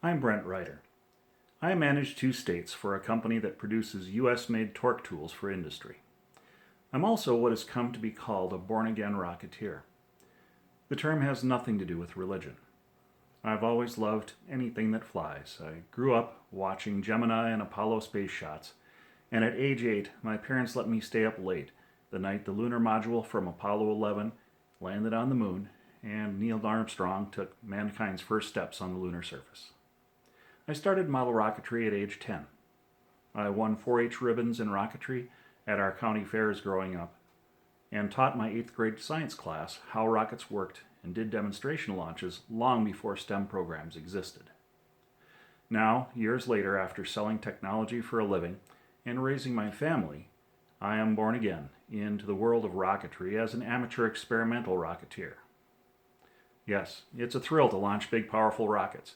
I'm Brent Ryder. I manage 2 states for a company that produces US-made torque tools for industry. I'm also what has come to be called a born-again Rocketeer. The term has nothing to do with religion. I've always loved anything that flies. I grew up watching Gemini and Apollo space shots, and at age 8, my parents let me stay up late the night the lunar module from Apollo 11 landed on the moon and Neil Armstrong took mankind's first steps on the lunar surface. I started model rocketry at age 10. I won 4-H ribbons in rocketry at our county fairs growing up, and taught my 8th grade science class how rockets worked and did demonstration launches long before STEM programs existed. Now, years later, after selling technology for a living and raising my family, I am born again into the world of rocketry as an amateur experimental rocketeer. Yes, it's a thrill to launch big, powerful rockets,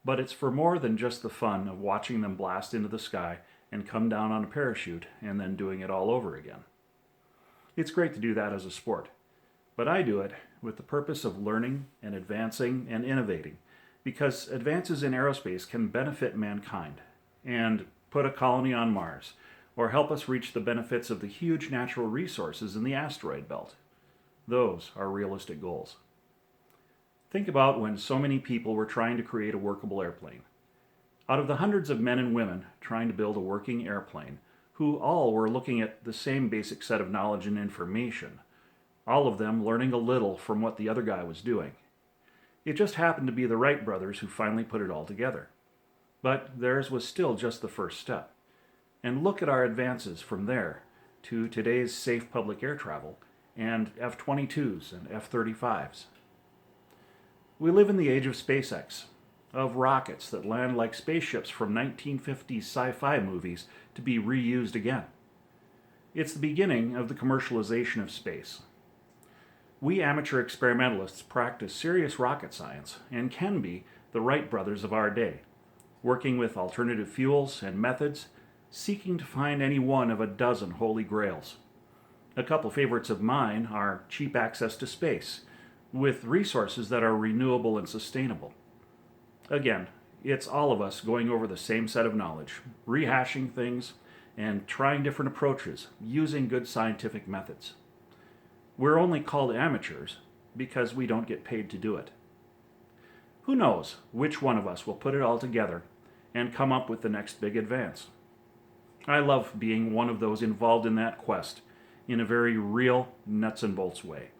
but it's for more than just the fun of watching them blast into the sky and come down on a parachute and then doing it all over again. It's great to do that as a sport, but I do it with the purpose of learning and advancing and innovating, because advances in aerospace can benefit mankind and put a colony on Mars, or help us reach the benefits of the huge natural resources in the asteroid belt. Those are realistic goals. Think about when so many people were trying to create a workable airplane. Out of the hundreds of men and women trying to build a working airplane, who all were looking at the same basic set of knowledge and information, all of them learning a little from what the other guy was doing. It just happened to be the Wright brothers who finally put it all together. But theirs was still just the first step. And look at our advances from there to today's safe public air travel and F-22s and F-35s. We live in the age of SpaceX, of rockets that land like spaceships from 1950s sci-fi movies to be reused again. It's the beginning of the commercialization of space. We amateur experimentalists practice serious rocket science and can be the Wright brothers of our day, working with alternative fuels and methods, seeking to find any one of a dozen holy grails. A couple favorites of mine are cheap access to space, with resources that are renewable and sustainable. Again, it's all of us going over the same set of knowledge, rehashing things, and trying different approaches, using good scientific methods. We're only called amateurs because we don't get paid to do it. Who knows which one of us will put it all together and come up with the next big advance? I love being one of those involved in that quest in a very real, nuts and bolts way.